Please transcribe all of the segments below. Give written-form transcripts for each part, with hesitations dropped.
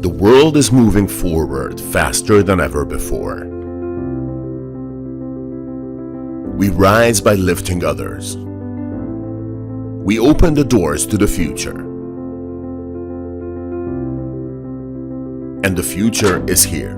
The world is moving forward faster than ever before. We rise by lifting others. We open the doors to the future. And the future is here.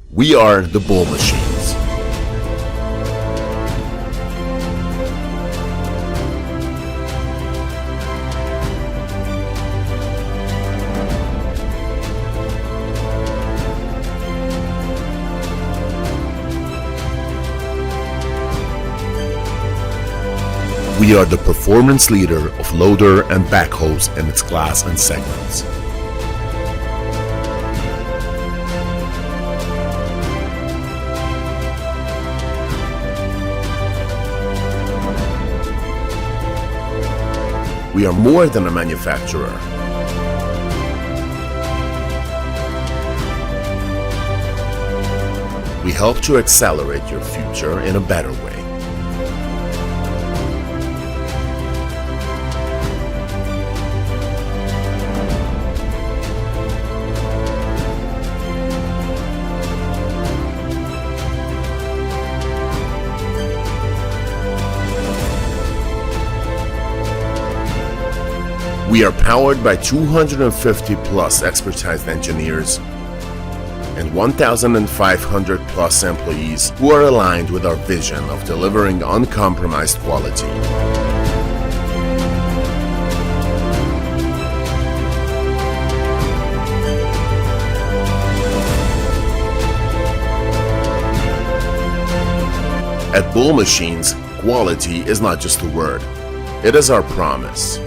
We are the Bull Machines. We are the performance leader of loader and backhoes in its class and segments. We are more than a manufacturer. We help to accelerate your future in a better way. We are powered by 250 plus expertised engineers and 1,500 plus employees who are aligned with our vision of delivering uncompromised quality. At Bull Machines, quality is not just a word, it is our promise.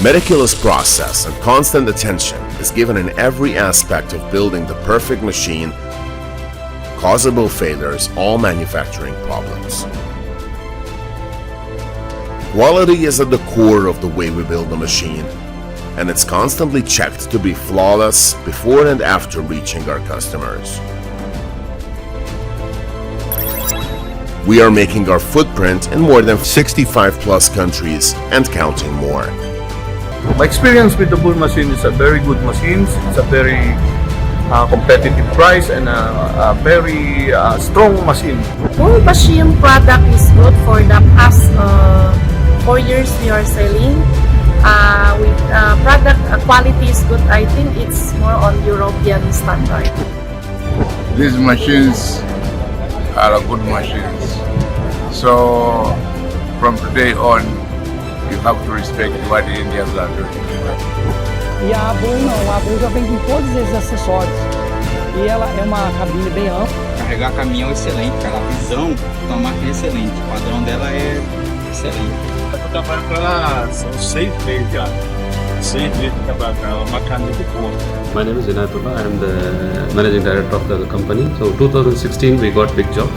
Meticulous process and constant attention is given in every aspect of building the perfect machine, causable failures, all manufacturing problems. Quality is at the core of the way we build a machine, and it's constantly checked to be flawless before and after reaching our customers. We are making our footprint in more than 65 plus countries and counting more. My experience with the Bull machine is a very good machine. It's a very competitive price and a very strong machine. Bull machine product is good for the past 4 years we are selling. With product quality is good. I think it's more on European standard. These machines are good machines. So from today on, you have to respect what the Indians are doing. E a Bull não, a Bull já vem com todos esses acessórios. E ela é uma cabine bem ampla. Carregar caminhão é excelente, cara. A visão da máquina é excelente. O padrão dela é excelente. Eu tô trabalhando com ela são 6 meses já. 6 meses de trabalho com ela, uma máquina muito boa. My name is Inatullah. I am the managing director of the company. So 2016 we got big jobs.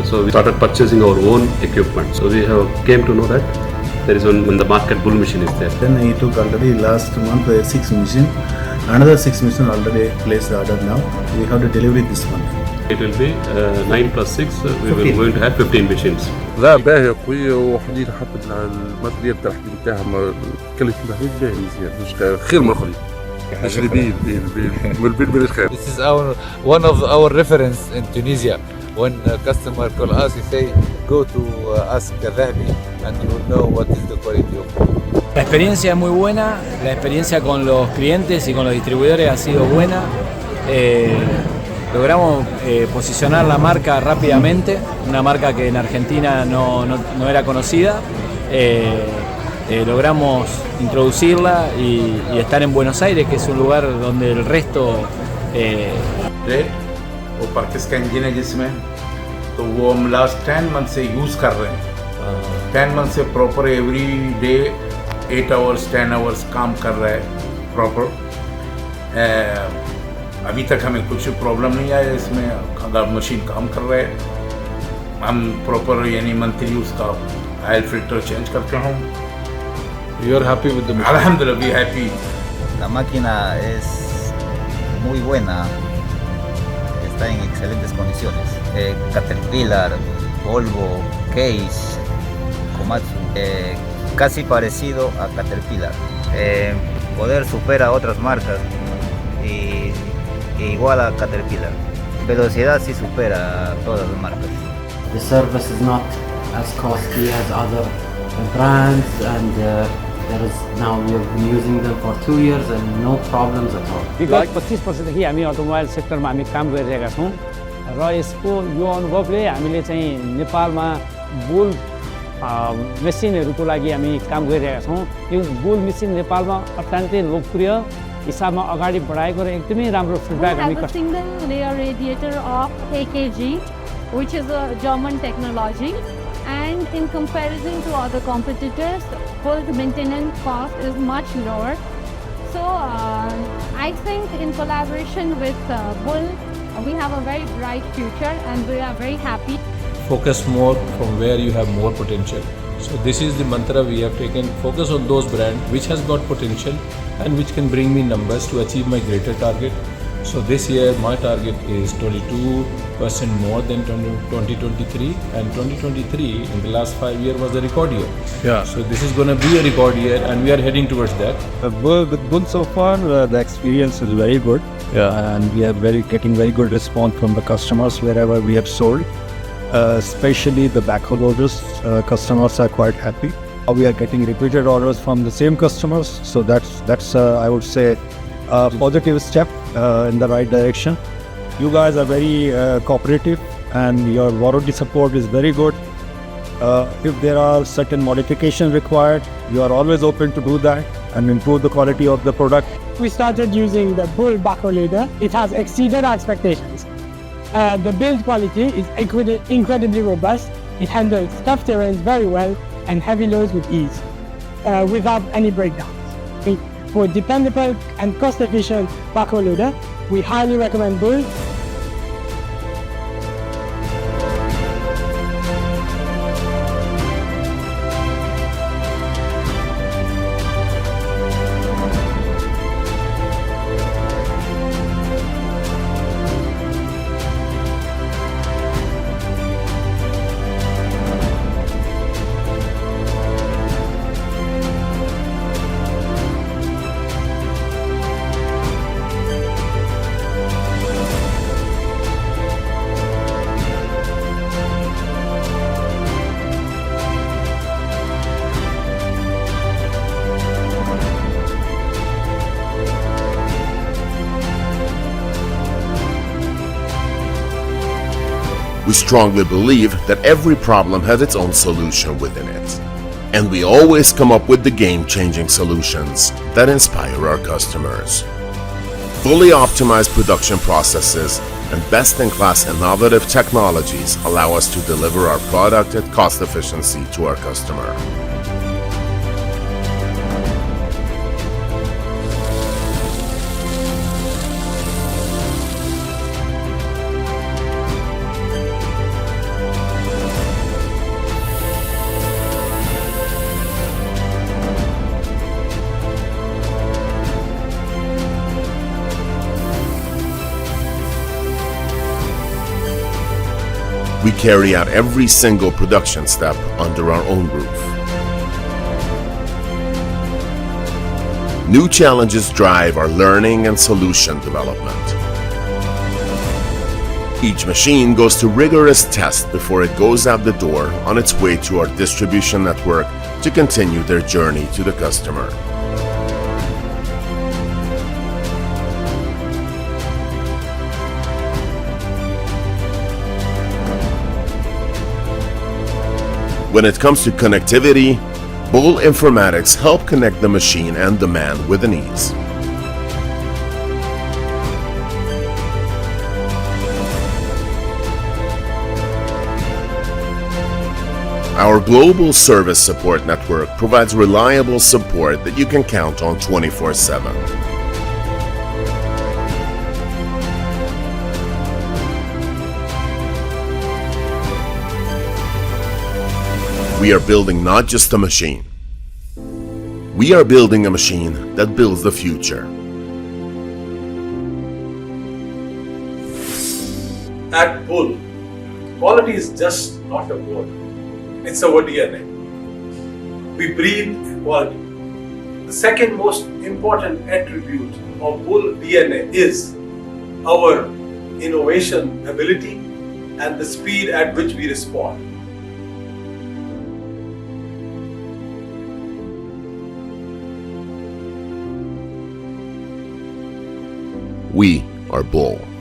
So we started purchasing our own equipment. So we have came to know that there is one when the market Bull machine is there. Then I took already last month 6 machine. Another 6 machine already placed the order now. We have to deliver this month. It will be 9 plus 6. We will going to have 15 machines. لا باهي قوية وحديد حتى الماتريال تاع الحديد تاعها كلفة الحديد باهي مزيان مش خير من الآخرين. تجريبيين من البيت خير. This is one of our reference in Tunisia. When a customer call us, he say, go to ask Dhahbi and you will know what is the quality of food. La experiencia es muy buena, la experiencia con los clientes y con los distribuidores ha sido buena. Logramos posicionar la marca rápidamente, una marca que en Argentina no era conocida. Logramos introducirla y estar en Buenos Aires, que es un lugar donde el resto... वो पाकिस्तान जिने जिसमें तो वो हम last 10 month से use कर रहे हैं 10 मंथ से proper every day 8 hours 10 hours काम कर रहा है प्रॉपर अभी तक हमें कुछ प्रॉब्लम नहीं आया इसमें अगर मशीन काम कर रहा है हम प्रॉपर यानी मंथली उसका ऑयल फिल्टर चेंज करते हैं You are happy with the machine? Alhamdulillah, we happy. La máquina es muy buena. Está en excelentes condiciones. Caterpillar, Volvo, Case, Komatsu. casi parecido a Caterpillar. Poder supera a otras marcas y igual a Caterpillar. Velocidad sí supera a todas las marcas. The service is not as costly as other brands, and there is now we have been using them for 2 years and no problems at all. विगत 25 वर्षदेखि हामी automobile सेक्टरमा हामी काम गरिरहेका छौँ र यसको यो अनुभवले हामीले चाहिँ नेपालमा बुल मेसिनहरूको लागि हामी काम गरिरहेका छौँ। यो बुल मेसिन नेपालमा अत्यन्तै लोकप्रिय हिसाबमा अगाडि बढाएको र एकदमै राम्रो फिडब्याक हामी a single layer radiator of AKG, which is a German technology, and in comparison to other competitors, full maintenance cost is much lower. So I think in collaboration with Bull, we have a very bright future and we are very happy. Focus more from where you have more potential. So this is the mantra we have taken. Focus on those brands which has got potential and which can bring me numbers to achieve my greater target. So this year my target is 22% more than 2023, and 2023 in the last 5 years was a record year. Yeah. So this is going to be a record year and we are heading towards that. With Bull so far, the experience is very good. Yeah. And we are getting very good response from the customers wherever we have sold. Especially the backhoe loaders, customers are quite happy. We are getting repeated orders from the same customers, so that's I would say a positive step in the right direction. You guys are very cooperative and your warranty support is very good. If there are certain modifications required, you are always open to do that and improve the quality of the product. We started using the Bull backhoe loader. It has exceeded our expectations. The build quality is incredibly robust. It handles tough terrains very well and heavy loads with ease, without any breakdowns. For dependable and cost-efficient backhoe loader, we highly recommend Bull. We strongly believe that every problem has its own solution within it. And we always come up with the game-changing solutions that inspire our customers. Fully optimized production processes and best-in-class innovative technologies allow us to deliver our product at cost efficiency to our customer. We carry out every single production step under our own roof. New challenges drive our learning and solution development. Each machine goes through rigorous tests before it goes out the door on its way to our distribution network to continue their journey to the customer. When it comes to connectivity, Bull Informatics help connect the machine and the man with an ease. Our global service support network provides reliable support that you can count on 24/7. We are building not just a machine. We are building a machine that builds the future. At Bull, quality is just not a word. It's our DNA. We breathe quality. The second most important attribute of Bull DNA is our innovation ability and the speed at which we respond. We are Bull.